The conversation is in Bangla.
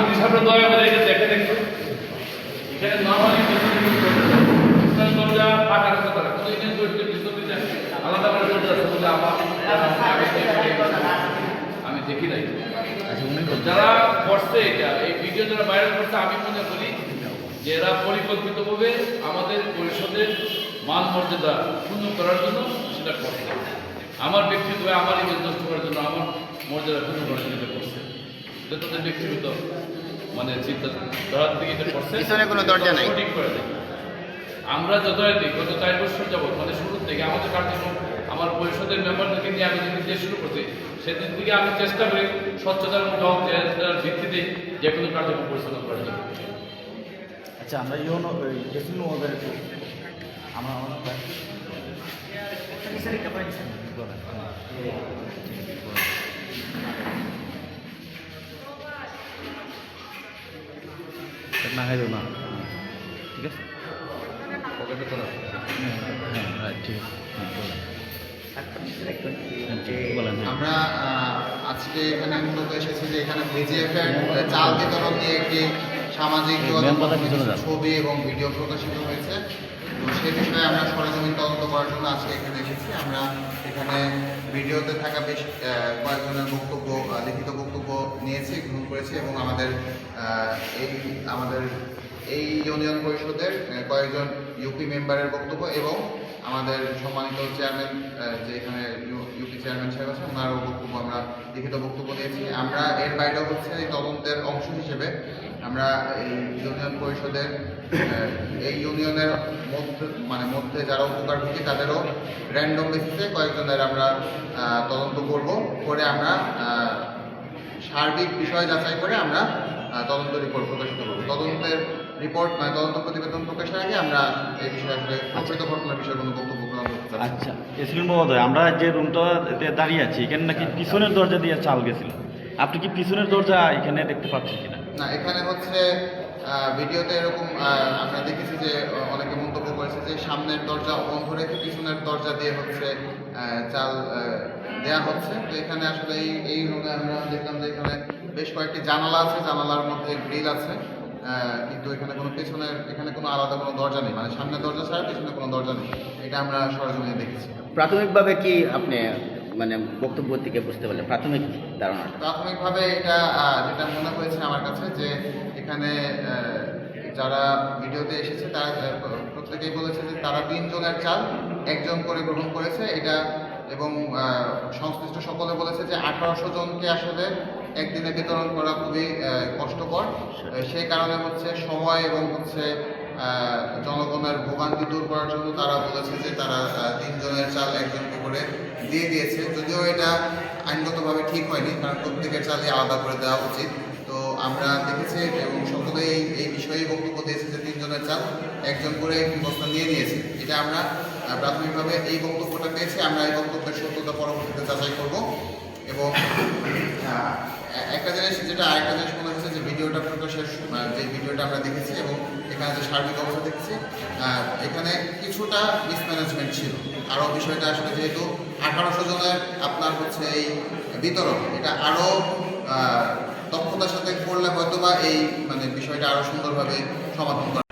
আমি সামনে দয়া করে এটা দেখে দেখো এখানে নরমালি দরজা ফাঁকার কথা না কোনো এখানে ভিতরে আলাদা করে দরজা আছে বলে আমি দেখি নাই। যারা করছে এটা এই ভিডিও যারা ভাইরাল করছে আমি মনে করি যে এরা পরিকল্পিতভাবে আমাদের পরিষদের মান মর্যাদা ক্ষুণ্ণ করার জন্য সেটা করছে। আমার ব্যক্তিগত আমার ইমেজ নষ্ট করার জন্য আমার মর্যাদা ক্ষুণ্ণ করার জন্য এটা করছে। এটা তাদের ব্যক্তিগত মানে চিন্তাধারার দিকে এটা করছে। কোনো দরজা নাই ঠিক করে দেয়। আমরা যথারীতি গত 4 বছর যাবত মানে শুরু থেকে আমাদের কার্যক্রম আমার পরিষদের মেম্বারদেরকে নিয়ে আমি যেদিন দিয়ে শুরু করছি সেদিন থেকে আমি চেষ্টা করি স্বচ্ছতার ভিত্তিতে যে কোনো কার্যক্রম পরিচালনা করার জন্য। আচ্ছা আমরা ইউনো জেসিন ওদের আমরা না খাই না ঠিক আছে হ্যাঁ ঠিক আমরা আজকে এখানে মূলত এসেছি যে এখানে বিজিএফ এর চাল বিতরণ নিয়ে একটি সামাজিক ছবি এবং ভিডিও প্রকাশিত হয়েছে। তো সেই বিষয়ে আমরা সরেজমিন তদন্ত করার জন্য আজকে এখানে এসেছি। আমরা এখানে ভিডিওতে থাকা বেশ কয়েকজনের বক্তব্য লিখিত বক্তব্য নিয়েছি, গ্রহণ করেছি এবং আমাদের এই ইউনিয়ন পরিষদের কয়েকজন ইউপি মেম্বারের বক্তব্য এবং আমাদের সম্মানিত চেয়ারম্যান যে এখানে ইউপি চেয়ারম্যান সাহেব আছেন ওনারও বক্তব্য আমরা লিখিত বক্তব্য দিয়েছি। আমরা এর বাইরেও হচ্ছে এই তদন্তের অংশ হিসেবে আমরা এই ইউনিয়ন পরিষদের এই ইউনিয়নের মধ্যে যারা উপকারভোগী তাদেরও র্যান্ডম বেসিসে কয়েকজনের আমরা তদন্ত করে আমরা সার্বিক বিষয় যাচাই করে আমরা তদন্ত রিপোর্ট প্রকাশিত করব। তদন্তের রিপোর্ট তদন্ত প্রতিবেদন প্রকাশের আগে আমরা এই বিষয়ে আসলে প্রকৃত ঘটনার বিষয়ে কোনো বক্তব্য প্রদান করতে চাই। আচ্ছা এসিলেন মহোদয়, আমরা যে রুমটাতে দাঁড়িয়ে আছি এখানে নাকি পিছনের দরজা দিয়ে চাল গেছিল, আপনি কি পিছনের দরজা এখানে দেখতে পাচ্ছেন কিনা? না, এখানে হচ্ছে ভিডিওতে এরকম আমরা দেখেছি যে অনেকে মন্তব্য করেছে যে সামনের দরজা বন্ধ রেখে পিছনের দরজা দিয়ে হচ্ছে চাল দেয়া হচ্ছে। তো এখানে আসলে এই রুমে আমরা দেখলাম যে এখানে বেশ কয়েকটি জানালা আছে, জানালার মধ্যে গ্রিল আছে, কিন্তু এখানে কোনো আলাদা কোনো দরজা নেই, মানে সামনের দরজা ছাড়া পিছনে কোনো দরজা নেই। এটা আমরা সরজমিনে দেখেছি। প্রাথমিকভাবে কি আপনি মানে বক্তব্য থেকে বুঝতে পারলেন প্রাথমিক ধারণা? প্রাথমিকভাবে এটা যেটা মনে হয়েছে আমার কাছে যে এখানে যারা ভিডিওতে এসেছে তারা প্রত্যেকেই বলেছে যে তারা 3 জনের চাল 1 জন করে গ্রহণ করেছে এটা, এবং সংশ্লিষ্ট সকলে বলেছে যে 1800 জনকে আসলে একদিনে বিতরণ করা খুবই কষ্টকর। সেই কারণে হচ্ছে সময় এবং হচ্ছে জনগণের ভোগান্তি দূর করার জন্য তারা বলেছে যে তারা 3 জনের চাল 1 জনকে করে দিয়ে দিয়েছে। যদিও এটা আইনগতভাবে ঠিক হয়নি, কারণ প্রত্যেকের চালই আলাদা করে দেওয়া উচিত। তো আমরা দেখেছি এবং সকলেই এই বিষয়েই বক্তব্য দিয়েছে যে 3 জনের চাল 1 জন করে একটি বস্তা নিয়ে নিয়েছে। এটা আমরা প্রাথমিকভাবে এই বক্তব্যটা পেয়েছি। আমরা এই বক্তব্যের সত্যতা পরবর্তীতে যাচাই করব। এবং আরেকটা জিনিস মনে হচ্ছে যে ভিডিওটা প্রকাশের যে ভিডিওটা আমরা দেখেছি এবং এখানে যে সার্বিক অবস্থা দেখেছি এখানে কিছুটা মিসম্যানেজমেন্ট ছিল। আরও বিষয়টা আসলে যেহেতু 1800 জনের আপনার হচ্ছে এই বিতরণ, এটা আরও দক্ষতার সাথে করলে হয়তো বা এই বিষয়টা আরও সুন্দরভাবে সমাধান করা